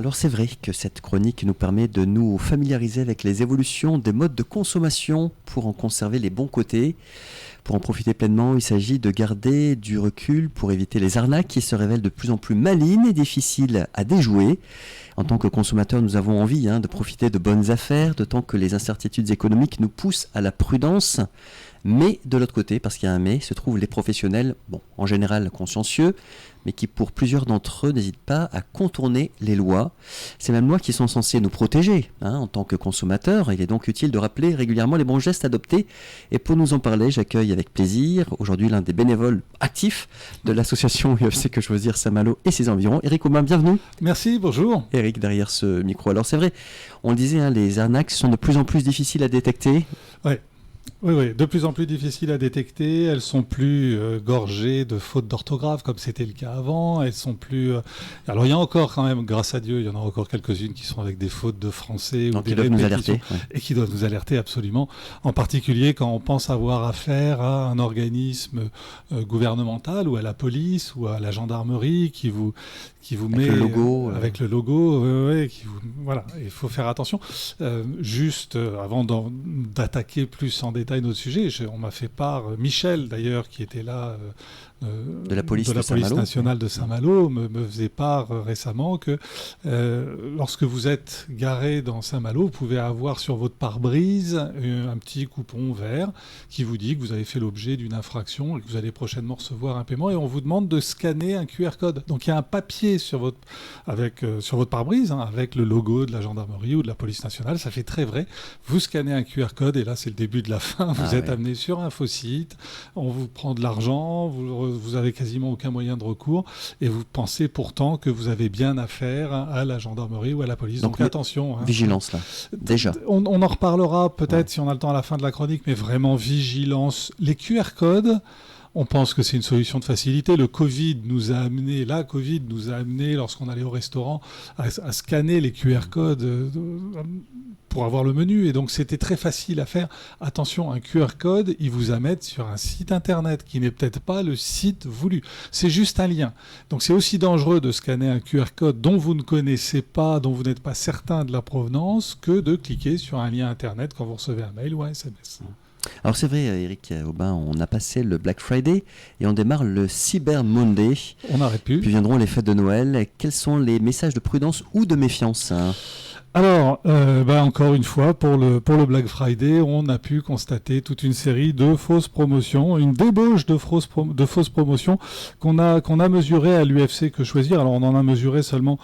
Alors c'est vrai que cette chronique nous permet de nous familiariser avec les évolutions des modes de consommation pour en conserver les bons côtés. Pour en profiter pleinement, il s'agit de garder du recul pour éviter les arnaques qui se révèlent de plus en plus malines et difficiles à déjouer. En tant que consommateurs, nous avons envie de profiter de bonnes affaires, d'autant que les incertitudes économiques nous poussent à la prudence. Mais de l'autre côté, parce qu'il y a un mais, se trouvent les professionnels, en général consciencieux, mais qui pour plusieurs d'entre eux n'hésitent pas à contourner les lois. Ces mêmes lois qui sont censées nous protéger en tant que consommateurs. Il est donc utile de rappeler régulièrement les bons gestes adoptés. Et pour nous en parler, j'accueille avec plaisir aujourd'hui l'un des bénévoles actifs de l'association UFC Que Choisir Saint-Malo et ses environs. Éric Aubin, bienvenue. Merci, bonjour. Éric, derrière ce micro. Alors c'est vrai, on le disait, les arnaques sont de plus en plus difficiles à détecter. Oui, de plus en plus difficiles à détecter. Elles sont plus gorgées de fautes d'orthographe comme c'était le cas avant. Elles sont plus. Alors il y a encore quand même, grâce à Dieu, il y en a encore quelques-unes qui sont avec des fautes de français ou des répétitions et qui doivent nous alerter absolument. En particulier quand on pense avoir affaire à un organisme gouvernemental ou à la police ou à la gendarmerie qui vous met le logo, avec le logo. Voilà, il faut faire attention. Juste avant d'attaquer plus en détail notre sujet, on m'a fait part, Michel d'ailleurs, qui était là de la police nationale de Saint-Malo, me faisait part récemment que lorsque vous êtes garé dans Saint-Malo, vous pouvez avoir sur votre pare-brise un petit coupon vert qui vous dit que vous avez fait l'objet d'une infraction et que vous allez prochainement recevoir un paiement, et on vous demande de scanner un QR code. Donc il y a un papier sur votre pare-brise avec le logo de la gendarmerie ou de la police nationale, ça fait très vrai. Vous scannez un QR code et là c'est le début de la fin. Vous êtes amené sur un faux site, on vous prend de l'argent, vous avez quasiment aucun moyen de recours et vous pensez pourtant que vous avez bien affaire à la gendarmerie ou à la police. Donc attention. Vigilance là, déjà. On en reparlera peut-être si on a le temps à la fin de la chronique, mais vraiment vigilance. Les QR codes, on pense que c'est une solution de facilité. La Covid nous a amené, lorsqu'on allait au restaurant, à scanner les QR codes pour avoir le menu. Et donc, c'était très facile à faire. Attention, un QR code, il vous amène sur un site Internet qui n'est peut-être pas le site voulu. C'est juste un lien. Donc, c'est aussi dangereux de scanner un QR code dont vous ne connaissez pas, dont vous n'êtes pas certain de la provenance, que de cliquer sur un lien Internet quand vous recevez un mail ou un SMS. Alors c'est vrai, Éric Aubin, on a passé le Black Friday et on démarre le Cyber Monday. On aurait pu. Puis viendront les fêtes de Noël. Quels sont les messages de prudence ou de méfiance Alors, encore une fois, pour le Black Friday, on a pu constater toute une série de fausses promotions, une débauche de fausses promotions qu'on a mesurées à l'UFC Que Choisir. Alors, on en a mesuré seulement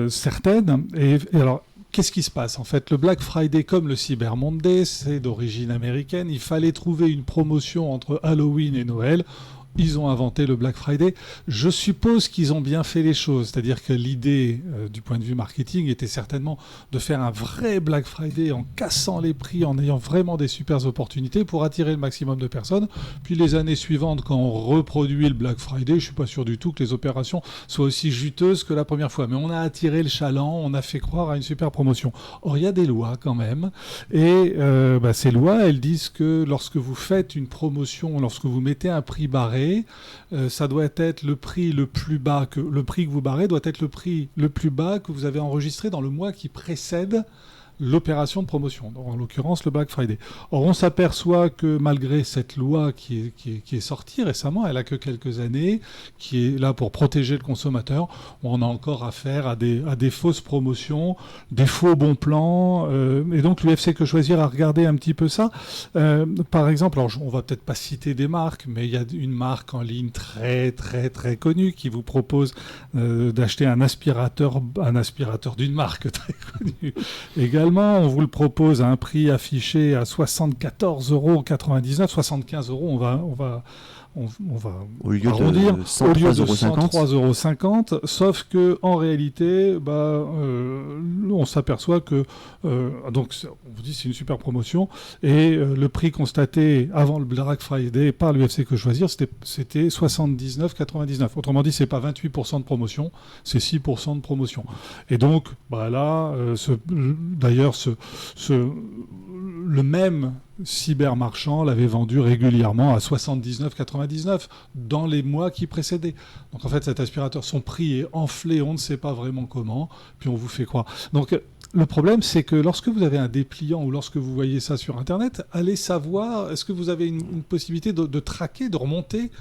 certaines. Et alors, qu'est-ce qui se passe ? En fait, le Black Friday, comme le Cyber Monday, c'est d'origine américaine. Il fallait trouver une promotion entre Halloween et Noël. Ils ont inventé le Black Friday. Je suppose qu'ils ont bien fait les choses. C'est-à-dire que l'idée, du point de vue marketing, était certainement de faire un vrai Black Friday en cassant les prix, en ayant vraiment des super opportunités pour attirer le maximum de personnes. Puis les années suivantes, quand on reproduit le Black Friday, je ne suis pas sûr du tout que les opérations soient aussi juteuses que la première fois. Mais on a attiré le chaland, on a fait croire à une super promotion. Or, il y a des lois quand même. Et ces lois, elles disent que lorsque vous faites une promotion, lorsque vous mettez un prix barré, ça doit être le prix le plus bas le prix que vous barrez doit être le prix le plus bas que vous avez enregistré dans le mois qui précède l'opération de promotion, donc en l'occurrence le Black Friday. Or, on s'aperçoit que malgré cette loi qui est sortie récemment, elle a que quelques années, qui est là pour protéger le consommateur, on a encore affaire à des fausses promotions, des faux bons plans, et donc l'UFC Que Choisir a regardé un petit peu ça. Par exemple, alors on va peut-être pas citer des marques, mais il y a une marque en ligne très très très connue qui vous propose d'acheter un aspirateur d'une marque très connue également. On vous le propose à un prix affiché à 74,99 €, 75 €, on va au lieu arrondir, de 103,50 €, sauf que en réalité, on s'aperçoit que donc on vous dit c'est une super promotion et le prix constaté avant le Black Friday par l'UFC Que Choisir, c'était 79,99 €. Autrement dit, c'est pas 28% de promotion, c'est 6% de promotion. Et donc, le même Cybermarchand l'avait vendu régulièrement à 79,99 dans les mois qui précédaient. Donc en fait, cet aspirateur, son prix est enflé, on ne sait pas vraiment comment, puis on vous fait croire. Donc le problème, c'est que lorsque vous avez un dépliant ou lorsque vous voyez ça sur Internet, allez savoir, est-ce que vous avez une possibilité de traquer, de remonter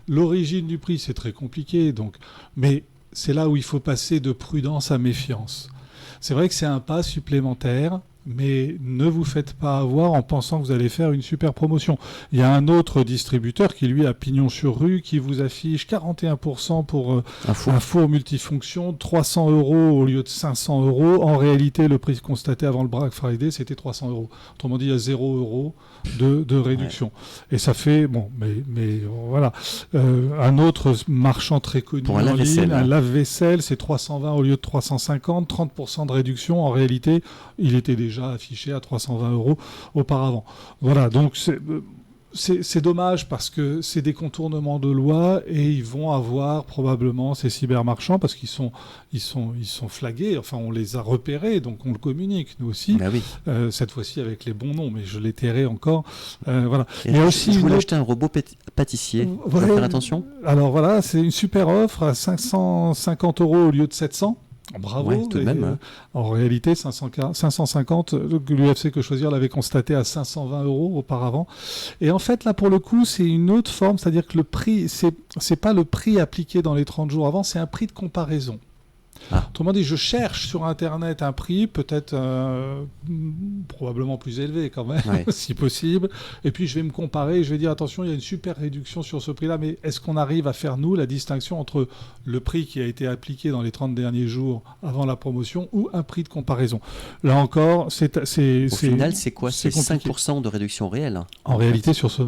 l'origine du prix? C'est très compliqué, donc. Mais c'est là où il faut passer de prudence à méfiance. C'est vrai que c'est un pas supplémentaire, mais ne vous faites pas avoir en pensant que vous allez faire une super promotion. Il y a un autre distributeur qui, lui, a pignon sur rue, qui vous affiche 41% pour un four multifonction, 300 € au lieu de 500 €. En réalité, le prix constaté avant le Black Friday, c'était 300 €. Autrement dit, il y a 0 € de réduction. Ouais. Et ça fait, bon, mais voilà. Un autre marchand très connu pour un lave-vaisselle, un lave-vaisselle, c'est 320 au lieu de 350, 30% de réduction. En réalité, il était déjà affiché à 320 € auparavant. Voilà, donc c'est dommage parce que c'est des contournements de loi et ils vont avoir probablement ces cybermarchands parce qu'ils sont flagués, enfin on les a repérés, donc on le communique nous aussi, bah oui. Cette fois-ci avec les bons noms, mais je les tairai encore. Voilà. Il y a aussi je voulais acheter un robot pâtissier, faut faire attention. Alors voilà, c'est une super offre à 550 € au lieu de 700. Bravo, ouais, tout de même. En réalité, 550, l'UFC Que Choisir l'avait constaté à 520 € auparavant. Et en fait, là, pour le coup, c'est une autre forme, c'est-à-dire que le prix, c'est pas le prix appliqué dans les 30 jours avant, c'est un prix de comparaison. Ah. Autrement dit, je cherche sur Internet un prix peut-être probablement plus élevé quand même, ouais. Si possible. Et puis, je vais me comparer et je vais dire, attention, il y a une super réduction sur ce prix-là, mais est-ce qu'on arrive à faire, nous, la distinction entre le prix qui a été appliqué dans les 30 derniers jours avant la promotion ou un prix de comparaison? Là encore, Au final, c'est quoi? C'est 5% de réduction réelle. En réalité, sur ce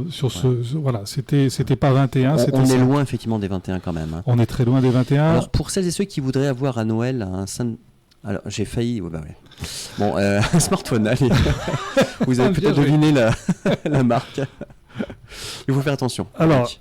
voilà, c'était pas 21. On est loin, effectivement, des 21 quand même. Hein. On est très loin des 21. Alors, pour celles et ceux qui voudraient avoir à Noël alors j'ai failli bon un smartphone, allez. Vous avez peut-être deviné la marque. Il faut faire attention. Alors,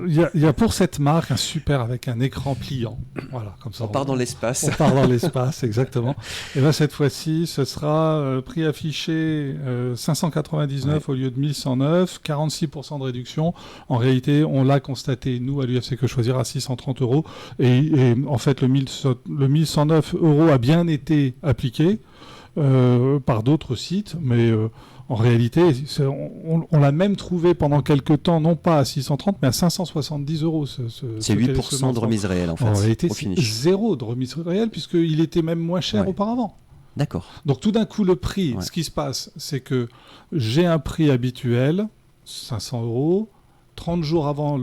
il y a pour cette marque un super avec un écran pliant. Voilà, comme ça. On part dans l'espace. On part dans l'espace, exactement. Et bien cette fois-ci, ce sera prix affiché 599 au lieu de 1109, 46% de réduction. En réalité, on l'a constaté, nous, à l'UFC Que Choisir, à 630 €. Et en fait, le 1109 € a bien été appliqué par d'autres sites, mais... en réalité, on l'a même trouvé pendant quelques temps, non pas à 630, mais à 570 €. C'est 8% de remise réelle, en fait. En réalité, c'est 0 de remise réelle, puisqu'il était même moins cher auparavant. D'accord. Donc tout d'un coup, le prix, ce qui se passe, c'est que j'ai un prix habituel, 500 €, 30 jours avant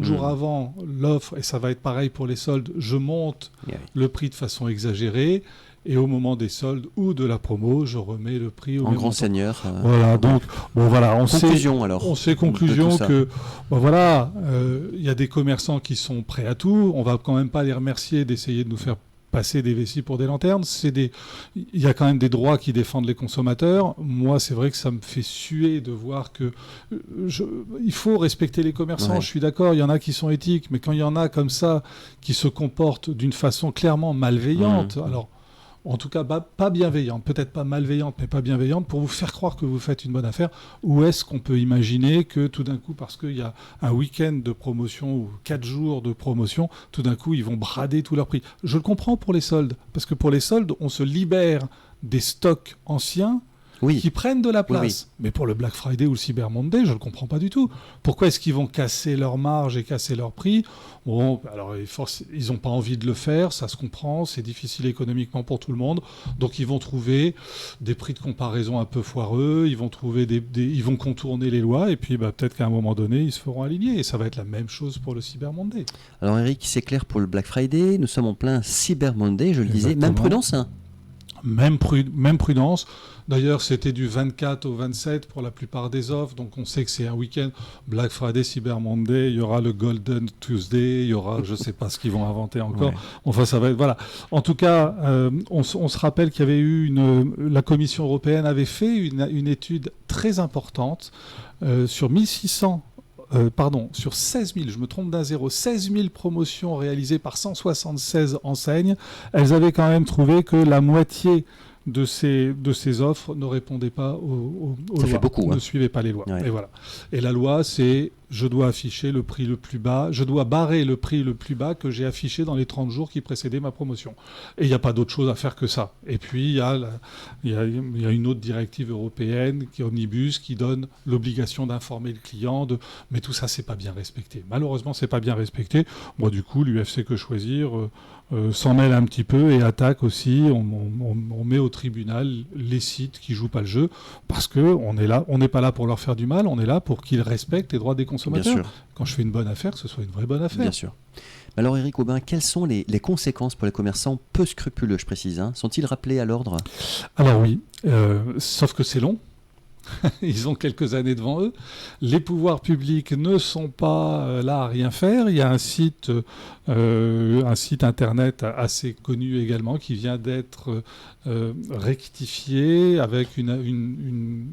jours avant l'offre, et ça va être pareil pour les soldes, je monte le prix de façon exagérée. Et au moment des soldes ou de la promo, je remets le prix au en grand seigneur. Voilà, donc bon voilà, on sait conclusion que voilà, il y a des commerçants qui sont prêts à tout. On va quand même pas les remercier d'essayer de nous faire passer des vessies pour des lanternes. Il y a quand même des droits qui défendent les consommateurs. Moi, c'est vrai que ça me fait suer de voir que il faut respecter les commerçants. Ouais. Je suis d'accord, il y en a qui sont éthiques, mais quand il y en a comme ça qui se comportent d'une façon clairement malveillante, alors en tout cas pas bienveillante, peut-être pas malveillante, mais pas bienveillante, pour vous faire croire que vous faites une bonne affaire. Ou est-ce qu'on peut imaginer que tout d'un coup, parce qu'il y a un week-end de promotion ou 4 jours de promotion, tout d'un coup, ils vont brader tous leurs prix? Je le comprends pour les soldes, parce que pour les soldes, on se libère des stocks anciens qui prennent de la place. Oui. Mais pour le Black Friday ou le Cyber Monday, je ne le comprends pas du tout. Pourquoi est-ce qu'ils vont casser leur marge et casser leur prix? Bon, alors ils n'ont pas envie de le faire, ça se comprend, c'est difficile économiquement pour tout le monde. Donc ils vont trouver des prix de comparaison un peu foireux, ils vont trouver ils vont contourner les lois, et puis peut-être qu'à un moment donné, ils se feront aligner. Et ça va être la même chose pour le Cyber Monday. Alors Eric, c'est clair pour le Black Friday, nous sommes en plein Cyber Monday, je le disais, même prudence, hein. Même prudence. D'ailleurs, c'était du 24 au 27 pour la plupart des offres. Donc, on sait que c'est un week-end. Black Friday, Cyber Monday, il y aura le Golden Tuesday, il y aura, je ne sais pas ce qu'ils vont inventer encore. Ouais. Enfin, ça va être... Voilà. En tout cas, on se rappelle qu'il y avait eu la Commission européenne avait fait une étude très importante sur 16 000, je me trompe d'un zéro, 16 000 promotions réalisées par 176 enseignes. Elles avaient quand même trouvé que la moitié de ces offres ne répondaient pas aux Ça lois, fait beaucoup, ne hein. suivaient pas les lois. Ouais. Et voilà. Et la loi, c'est je dois afficher le prix le plus bas, je dois barrer le prix le plus bas que j'ai affiché dans les 30 jours qui précédaient ma promotion. Et il n'y a pas d'autre chose à faire que ça. Et puis, il y a une autre directive européenne qui est Omnibus qui donne l'obligation d'informer le client. Mais tout ça, c'est pas bien respecté. Malheureusement, c'est pas bien respecté. Moi, du coup, l'UFC Que Choisir s'en mêle un petit peu et attaque aussi. On met au tribunal les sites qui jouent pas le jeu parce que on n'est pas là pour leur faire du mal. On est là pour qu'ils respectent les droits des consommateurs. Bien sûr. Quand je fais une bonne affaire, que ce soit une vraie bonne affaire. Bien sûr. Alors Éric Aubin, quelles sont les conséquences pour les commerçants peu scrupuleux, je précise, hein? Sont-ils rappelés à l'ordre? Alors oui, sauf que c'est long. Ils ont quelques années devant eux. Les pouvoirs publics ne sont pas là à rien faire. Il y a un site internet assez connu également qui vient d'être rectifié avec une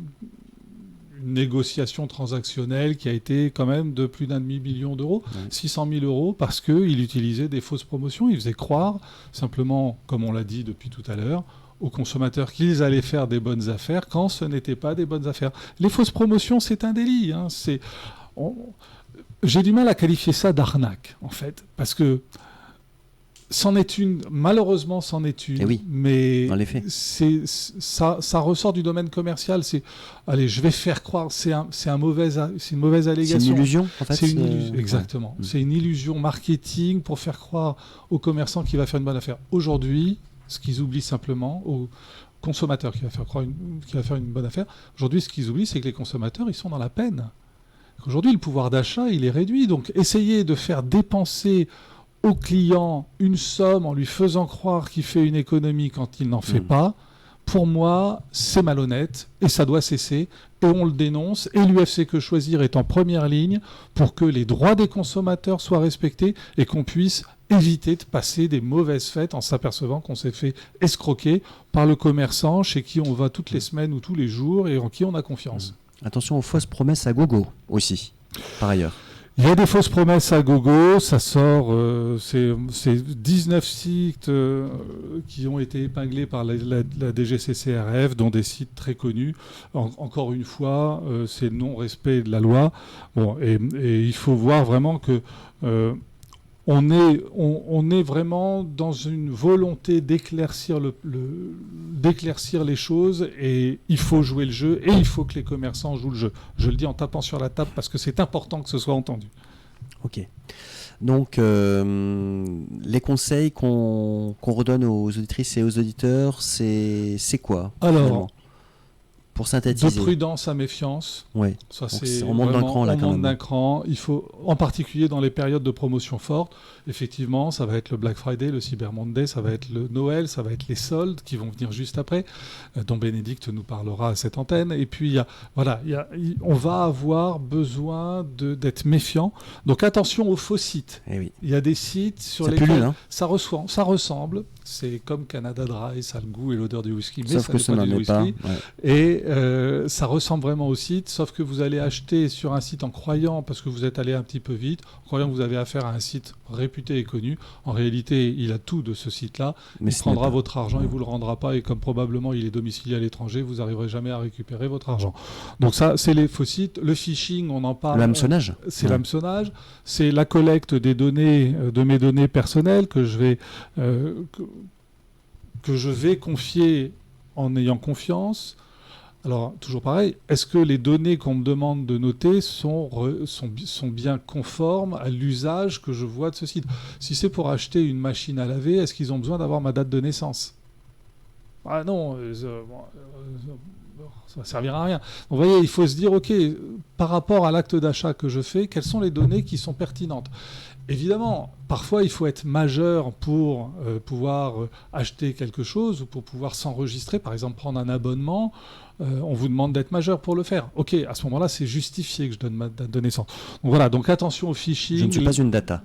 négociation transactionnelle qui a été quand même de plus d'1,5 million d'euros, 600 000 euros, parce qu'il utilisait des fausses promotions. Il faisait croire, simplement, comme on l'a dit depuis tout à l'heure, aux consommateurs qu'ils allaient faire des bonnes affaires quand ce n'était pas des bonnes affaires. Les fausses promotions, c'est un délit. Hein. J'ai du mal à qualifier ça d'arnaque, en fait, parce que malheureusement, c'en est une, oui, mais dans les faits. Ça ressort du domaine commercial. Allez, je vais faire croire, c'est une mauvaise allégation. C'est une illusion, en fait. C'est une illusion, exactement. Ouais. C'est une illusion marketing pour faire croire au commerçant qu'il va faire une bonne affaire. Aujourd'hui, ce qu'ils oublient simplement, au consommateur qui va faire une bonne affaire, aujourd'hui, ce qu'ils oublient, c'est que les consommateurs, ils sont dans la peine. Aujourd'hui, le pouvoir d'achat, il est réduit. Donc, essayer de faire dépenser au client une somme en lui faisant croire qu'il fait une économie quand il n'en fait pas, pour moi, c'est malhonnête et ça doit cesser. Et on le dénonce. Et l'UFC Que Choisir est en première ligne pour que les droits des consommateurs soient respectés et qu'on puisse éviter de passer des mauvaises fêtes en s'apercevant qu'on s'est fait escroquer par le commerçant chez qui on va toutes les semaines ou tous les jours et en qui on a confiance. Attention aux fausses promesses à gogo aussi, par ailleurs. Il y a des fausses promesses à gogo, ça sort, c'est 19 sites qui ont été épinglés par la DGCCRF, dont des sites très connus. Encore une fois, c'est le non-respect de la loi. Bon, et il faut voir vraiment que on est vraiment dans une volonté d'éclaircir les choses, et il faut jouer le jeu et il faut que les commerçants jouent le jeu. Je le dis en tapant sur la table parce que c'est important que ce soit entendu. Ok. Donc, les conseils qu'on redonne aux auditrices et aux auditeurs, c'est quoi? Alors, finalement, pour synthétiser. De prudence à méfiance. Oui. Ça, on monte d'un cran là quand même. On monte d'un cran. Il faut, en particulier dans les périodes de promotion forte, effectivement, ça va être le Black Friday, le Cyber Monday, ça va être le Noël, ça va être les soldes qui vont venir juste après, dont Bénédicte nous parlera à cette antenne. Et puis, on va avoir besoin d'être méfiant. Donc attention aux faux sites. Eh oui. Il y a des sites sur ça lesquels pullule, hein. ça ressemble. C'est comme Canada Dry, ça a le goût et l'odeur du whisky, mais sauf que ça n'est pas n'en du est whisky. pas. Ouais. Et ça ressemble vraiment au site, sauf que vous allez acheter sur un site en croyant, parce que vous êtes allé un petit peu vite, en croyant que vous avez affaire à un site réputé et connu. En réalité, il a tout de ce site-là. Mais il prendra votre argent, il vous le rendra pas, et comme probablement il est domicilié à l'étranger, vous n'arriverez jamais à récupérer votre argent. Donc ça, c'est les faux sites. Le phishing, on en parle. L'hameçonnage. C'est l'hameçonnage. C'est la collecte des données, de mes données personnelles que je vais confier en ayant confiance. Alors, toujours pareil, est-ce que les données qu'on me demande de noter sont bien conformes à l'usage que je vois de ce site? Si c'est pour acheter une machine à laver, est-ce qu'ils ont besoin d'avoir ma date de naissance? Ah non, ça ne servira à rien. Donc, vous voyez, il faut se dire, OK, par rapport à l'acte d'achat que je fais, quelles sont les données qui sont pertinentes? Évidemment, parfois, il faut être majeur pour pouvoir acheter quelque chose ou pour pouvoir s'enregistrer, par exemple prendre un abonnement. On vous demande d'être majeur pour le faire. OK, à ce moment-là, c'est justifié que je donne ma date de naissance. Donc voilà, donc attention au phishing. Je ne suis pas une data.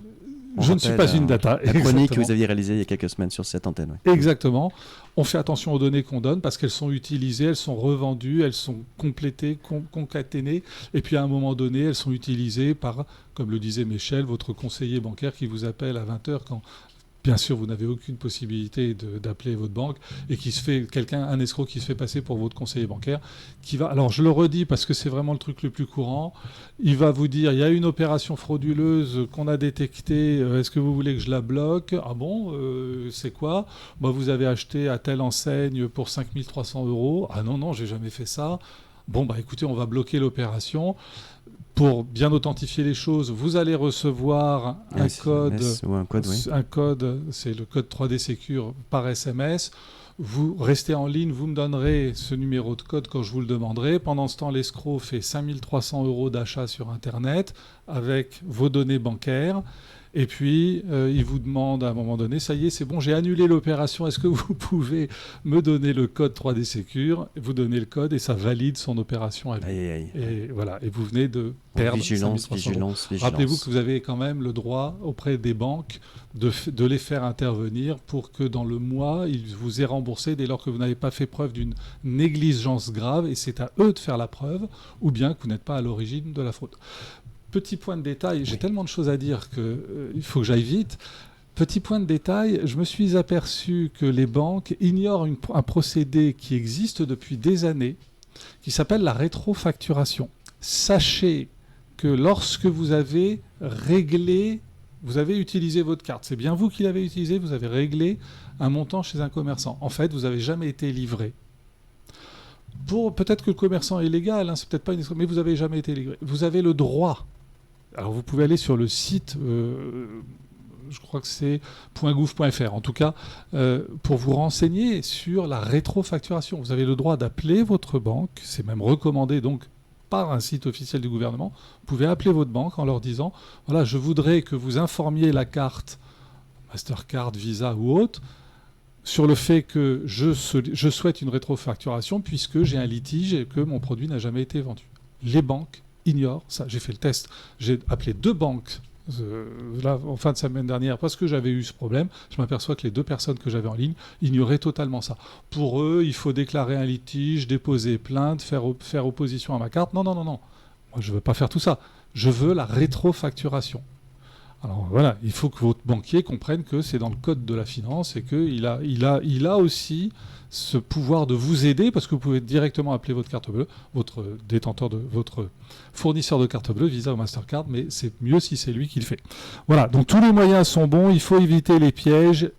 Je ne suis pas une data. La chronique que vous aviez réalisée il y a quelques semaines sur cette antenne. Ouais. Exactement. On fait attention aux données qu'on donne parce qu'elles sont utilisées, elles sont revendues, elles sont complétées, concaténées. Et puis à un moment donné, elles sont utilisées par, comme le disait Michel, votre conseiller bancaire qui vous appelle à 20h quand bien sûr, vous n'avez aucune possibilité d'appeler votre banque et un escroc qui se fait passer pour votre conseiller bancaire, alors je le redis parce que c'est vraiment le truc le plus courant, il va vous dire, il y a une opération frauduleuse qu'on a détectée, est-ce que vous voulez que je la bloque ? Ah bon, c'est quoi ? Vous avez acheté à telle enseigne pour 5 300 €. Ah non, j'ai jamais fait ça. Bon, écoutez, on va bloquer l'opération. Pour bien authentifier les choses, vous allez recevoir un code, c'est le code 3D Secure par SMS. Vous restez en ligne, vous me donnerez ce numéro de code quand je vous le demanderai. Pendant ce temps, l'escroc fait 5 300 € d'achat sur Internet avec vos données bancaires. Et puis, il vous demande à un moment donné, ça y est, c'est bon, j'ai annulé l'opération, est-ce que vous pouvez me donner le code 3D Secure ? Vous donnez le code et ça valide son opération à lui. Et voilà, et vous venez de perdre vigilance. Rappelez-vous que vous avez quand même le droit auprès des banques de les faire intervenir pour que dans le mois, ils vous aient remboursé dès lors que vous n'avez pas fait preuve d'une négligence grave, et c'est à eux de faire la preuve, ou bien que vous n'êtes pas à l'origine de la fraude. Petit point de détail, j'ai tellement de choses à dire qu'il faut que j'aille vite. Petit point de détail, je me suis aperçu que les banques ignorent un procédé qui existe depuis des années, qui s'appelle la rétrofacturation. Sachez que lorsque vous avez utilisé votre carte, c'est bien vous qui l'avez utilisée, vous avez réglé un montant chez un commerçant. En fait, vous n'avez jamais été livré. Peut-être que le commerçant est légal, c'est peut-être pas mais vous n'avez jamais été livré. Vous avez le droit. Alors vous pouvez aller sur le site, je crois que c'est .gouv.fr, en tout cas, pour vous renseigner sur la rétrofacturation. Vous avez le droit d'appeler votre banque, c'est même recommandé donc par un site officiel du gouvernement. Vous pouvez appeler votre banque en leur disant, voilà, je voudrais que vous informiez la carte Mastercard, Visa ou autre, sur le fait que je souhaite une rétrofacturation puisque j'ai un litige et que mon produit n'a jamais été vendu. Les banques ignorent ça. J'ai fait le test. J'ai appelé 2 banques là, en fin de semaine dernière parce que j'avais eu ce problème. Je m'aperçois que les 2 personnes que j'avais en ligne ignoraient totalement ça. Pour eux, il faut déclarer un litige, déposer plainte, faire opposition à ma carte. Non. Moi, je ne veux pas faire tout ça. Je veux la rétrofacturation. Alors voilà, il faut que votre banquier comprenne que c'est dans le code de la finance et qu'il a aussi ce pouvoir de vous aider parce que vous pouvez directement appeler votre carte bleue, votre fournisseur de carte bleue, Visa ou Mastercard, mais c'est mieux si c'est lui qui le fait. Voilà, donc tous les moyens sont bons, il faut éviter les pièges.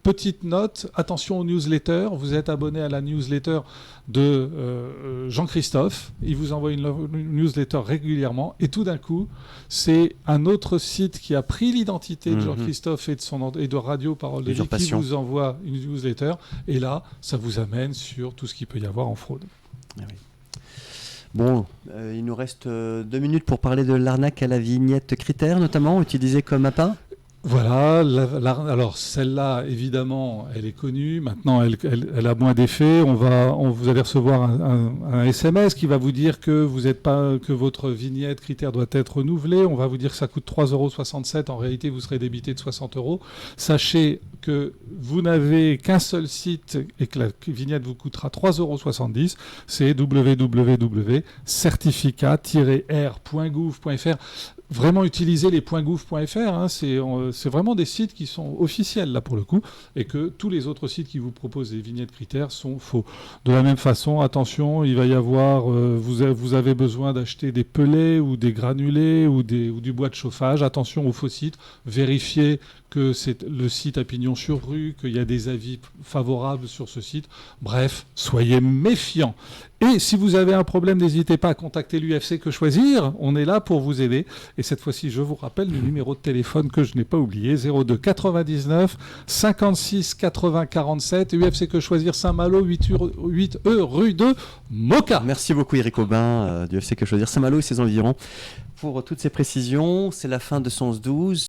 Petite note, attention aux newsletters. Vous êtes abonné à la newsletter de Jean-Christophe. Il vous envoie une newsletter régulièrement. Et tout d'un coup, c'est un autre site qui a pris l'identité de Jean-Christophe et de Radio Parole de Vie qui vous envoie une newsletter. Et là, ça vous amène sur tout ce qu'il peut y avoir en fraude. Ah oui. Bon, il nous reste 2 minutes pour parler de l'arnaque à la vignette critère, notamment, utilisée comme appât. Voilà, alors celle-là, évidemment, elle est connue. Maintenant, elle a moins d'effet. Vous allez recevoir un SMS qui va vous dire que que votre vignette critère doit être renouvelée. On va vous dire que ça coûte 3,67 €. En réalité, vous serez débité de 60 €. Sachez que vous n'avez qu'un seul site et que la vignette vous coûtera 3,70 €. C'est www.certificat-r.gouv.fr. Vraiment utiliser les .gouv.fr, c'est vraiment des sites qui sont officiels là pour le coup, et que tous les autres sites qui vous proposent des vignettes critères sont faux. De la même façon, attention, il va y avoir, vous avez besoin d'acheter des pellets ou des granulés ou du bois de chauffage. Attention aux faux sites, vérifiez que c'est le site à pignon sur rue, qu'il y a des avis favorables sur ce site. Bref, soyez méfiants. Et si vous avez un problème, n'hésitez pas à contacter l'UFC Que Choisir. On est là pour vous aider. Et cette fois-ci, je vous rappelle le numéro de téléphone que je n'ai pas oublié, 02 99 56 80 47, UFC Que Choisir Saint-Malo, 8E rue de Moka. Merci beaucoup Eric Aubin du UFC Que Choisir Saint-Malo et ses environs pour toutes ces précisions. C'est la fin de 11-12.